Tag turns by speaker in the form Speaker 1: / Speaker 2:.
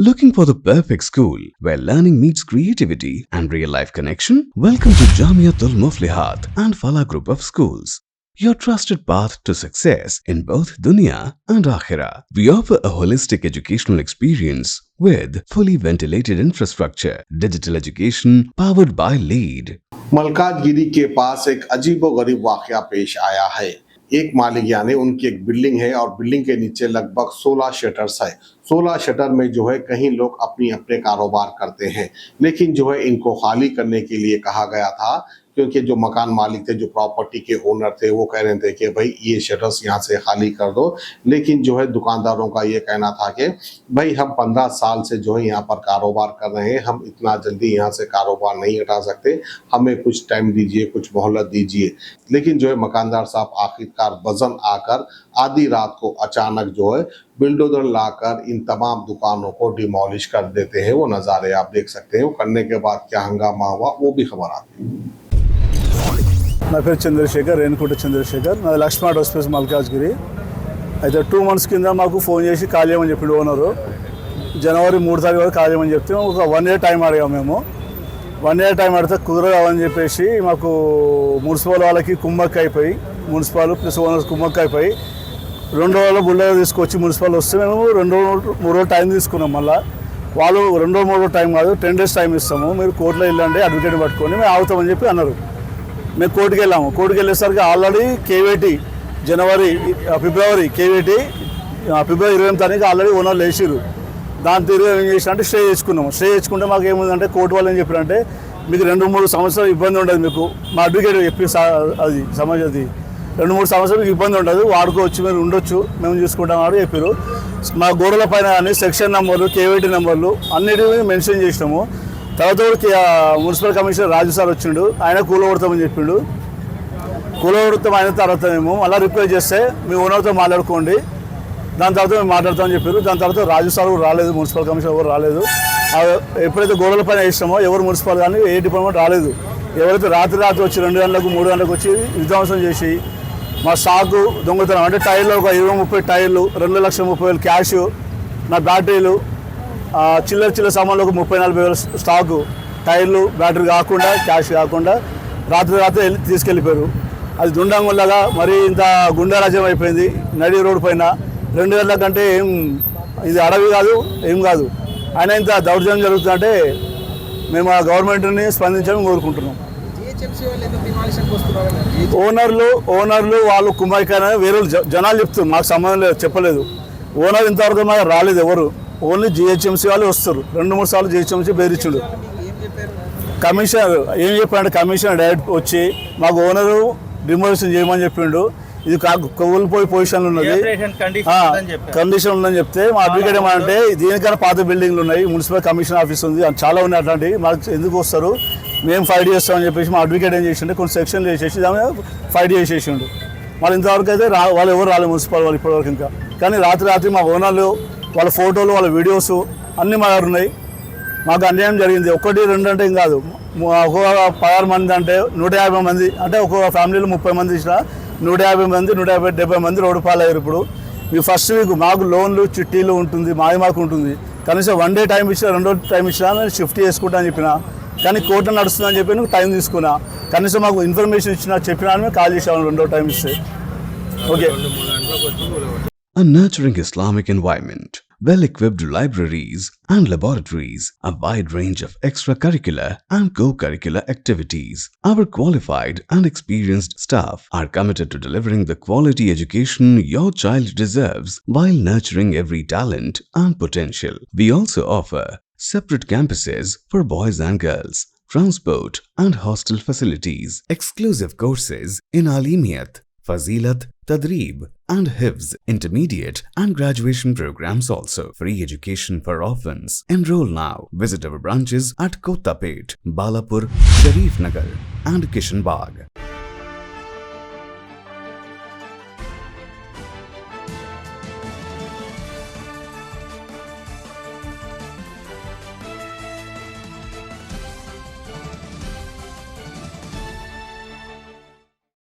Speaker 1: Looking for the perfect school where learning meets creativity and real-life connection? Welcome to Jamiatul Muflihat and Falah Group of Schools, your trusted path to success in both dunya and akhirah. We offer a holistic educational experience with fully ventilated infrastructure, digital education powered by LEED.
Speaker 2: Malkajgiri के पास एक अजीबोगरीब वाकया पेश आया है। एक मालिक यानी उनकी एक बिल्डिंग है और बिल्डिंग के नीचे लगभग 16 शटर्स है। 16 शटर में जो है कहीं लोग अपने कारोबार करते हैं, लेकिन जो है इनको खाली करने के लिए कहा गया था, क्योंकि जो मकान मालिक थे, जो प्रॉपर्टी के ओनर थे, वो कह रहे थे कि भाई ये शटर्स यहाँ से खाली कर दो। लेकिन जो है दुकानदारों का ये कहना था कि भाई हम 15 साल से जो है यहाँ पर कारोबार कर रहे हैं, हम इतना जल्दी यहाँ से कारोबार नहीं हटा सकते, हमें कुछ टाइम दीजिए, कुछ मोहलत दीजिए। लेकिन जो है मकानदार साहब आखिरकार वजन आकर आधी रात को अचानक जो है बिल्डोजर लाकर इन तमाम दुकानों को डिमोलिश कर देते हैं। वो नज़ारे आप देख सकते हैं। वो करने के बाद क्या हंगामा हुआ वो भी खबर आती है।
Speaker 3: నా పేరు చంద్రశేఖర్, రేణుకుంట చంద్రశేఖర్. నాది లక్ష్మీ ఆటో స్పేస్ మల్కాజ్గిరి. అయితే 2 months కింద మాకు ఫోన్ చేసి ఖాళీ చేయమని చెప్పిండు ఓనరు. జనవరి 3 తారీఖు వరకు ఖాళీ చేయమని చెప్తే ఒక 1 year టైం అడిగాము మేము. 1 year టైం అడిగితే కుదరదని చెప్పేసి మాకు మున్సిపల్ వాళ్ళకి కుమ్మక్క అయిపోయి, మున్సిపల్ ప్లస్ ఓనర్స్ కుమ్మక్క అయిపోయి 2 రోజుల్లో బుల్డోజర్ తీసుకొచ్చి మున్సిపల్ వస్తే మేము 2 రోజులు 3 రోజులు టైం తీసుకున్నాం. మళ్ళీ వాళ్ళు 2 రోజులు 3 రోజులు టైం కాదు, 10 days టైం ఇస్తాము, మీరు కోర్టులో వెళ్ళండి అడ్వకేట్ పట్టుకొని మేము ఆగుతామని చెప్పి అన్నారు. మేము కోర్టుకు వెళ్ళాము. కోర్టుకు వెళ్ళేసరికి ఆల్రెడీ కేవేటి ఫిబ్రవరి 28 తారీఖు ఆల్రెడీ ఓనర్లు వేసిరు. దాని తిరిగి ఏం చేసినా అంటే స్టే చేసుకున్నాము. స్టే చేసుకుంటే మాకు ఏముందంటే కోర్టు వాళ్ళు ఏం చెప్పారంటే మీకు 2-3 సంవత్సరాలు ఇబ్బంది ఉండదు, మీకు మా అడ్వకేట్ చెప్పి అది సమాజ్ అది 2-3 సంవత్సరాలు మీకు ఇబ్బంది ఉండదు, వాడుకోవచ్చు, మీరు ఉండొచ్చు, మేము చూసుకుంటాం అని చెప్పారు. మా గోడల పైన కానీ సెక్షన్ నెంబర్లు, కేవేటి నెంబర్లు అన్నిటిని మెన్షన్ చేసినాము. తర్వాత మున్సిపల్ కమిషనర్ రాజు సార్ వచ్చిండు, ఆయన కూలగొడతామని చెప్పిండు. కూలగొడతాం అయిన తర్వాత మేము అలా రిప్లై చేస్తే మీ ఓనర్తో మాట్లాడుకోండి, దాని తర్వాత మేము మాట్లాడతామని చెప్పారు. దాని తర్వాత రాజు సార్ రాలేదు, మున్సిపల్ కమిషనర్ ఎవరు రాలేదు. ఎప్పుడైతే గోడల పైన వేసినామో ఎవరు మున్సిపల్ కానీ ఏ డిపార్ట్మెంట్ రాలేదు. ఎవరైతే రాత్రి వచ్చి 2 గంటలకు 3 గంటలకు వచ్చి విధ్వంసం చేసి మా స్టాకు దొంగతనం అంటే టైర్లు ఒక 20-30 టైర్లు, 2,30,000 క్యాష్, నా బ్యాటరీలు, చిల్లర సామాన్లు ఒక 30-40 స్టాకు, టైర్లు, బ్యాటరీ కాకుండా క్యాష్ కాకుండా రాత్రి వెళ్ళి తీసుకెళ్ళిపోయారు. అది దుండంగుల్లాగా మరి ఇంత గుండారాజ్యం అయిపోయింది నడి రోడ్డు పైన. 2 గంటల కంటే ఇది అడవి కాదు, ఏం కాదు, అయినా ఇంత దౌర్జన్యం జరుగుతుందంటే మేము ఆ గవర్నమెంట్ని స్పందించాలని కోరుకుంటున్నాం. ఓనర్లు వాళ్ళు కుమ్మాయికైనా వేరే జనాలు చెప్తారు, మాకు సంబంధం లేదు, చెప్పలేదు. ఓనర్ ఇంతవరకు మాకు రాలేదు ఎవరు, ఓన్లీ జిహెచ్ఎంసీ వాళ్ళు వస్తారు. 2-3 సార్లు జిహెచ్ఎంసీ బెదిరించుడు. కమిషనర్ ఏం చెప్పాడంటే కమిషనర్ డైరెక్ట్ వచ్చి మాకు ఓనరు డిమోలిషన్ చేయమని చెప్పిండు, ఇది కోల్పోయి పొజిషన్లు ఉన్నది, కండిషన్ ఉందని చెప్తే మా అడ్వకేట్ ఏమంటే దీనికన్నా పాత బిల్డింగ్లు ఉన్నాయి, మున్సిపల్ కమిషన్ ఆఫీస్ ఉంది, చాలా ఉన్నాయి, అట్లాంటివి మాకు ఎందుకు వస్తారు, మేము ఫైట్ చేస్తామని చెప్పేసి మా అడ్వకేట్ ఏం చేసిండే కొన్ని సెక్షన్లు వేసేసి దాని ఫైట్ చేసేసిండు. వాళ్ళు ఇంతవరకు అయితే వాళ్ళు ఎవరు రాలేదు మున్సిపల్ వాళ్ళు ఇప్పటివరకు ఇంకా. కానీ రాత్రి మా ఓనర్లు వాళ్ళ ఫోటోలు వాళ్ళ వీడియోస్ అన్నీ మా దగ్గర ఉన్నాయి. మాకు అన్యాయం జరిగింది. 1-2 అంటే ఏం కాదు, ఒక్కొక్క 16 మంది అంటే 150 మంది అంటే ఒక్కొక్క ఫ్యామిలీలో 30 మంది ఇచ్చిన 150 మంది 150-70 మంది రోడ్డు పాలయ్యారు. ఇప్పుడు మీ ఫస్ట్ వీక్ మాకు లోన్లు చిట్టీలు ఉంటుంది, మాకు ఉంటుంది. కనీసం 1 day టైం ఇచ్చినా 2 రోజులు టైం ఇచ్చినా నేను షిఫ్ట్ చేసుకుంటా అని చెప్పిన, కానీ కోర్టు నడుస్తుందని చెప్పి నువ్వు టైం తీసుకున్నా. కనీసం మాకు ఇన్ఫర్మేషన్ ఇచ్చినా చెప్పినా మేము కాల్ చేసాము 2 రోజులు టైం ఇస్తే. Okay.
Speaker 1: A nurturing Islamic environment, well-equipped libraries and laboratories, a wide range of extracurricular and co-curricular activities. Our qualified and experienced staff are committed to delivering the quality education your child deserves while nurturing every talent and potential. We also offer separate campuses for boys and girls, transport and hostel facilities, exclusive courses in Alimiyat, Fazilat, Tadreeb and Hifz, intermediate and graduation programs also. Free education for orphans. Enroll now. Visit our branches at Kottapet, Balapur, Sharif Nagar and Kishan Bagh.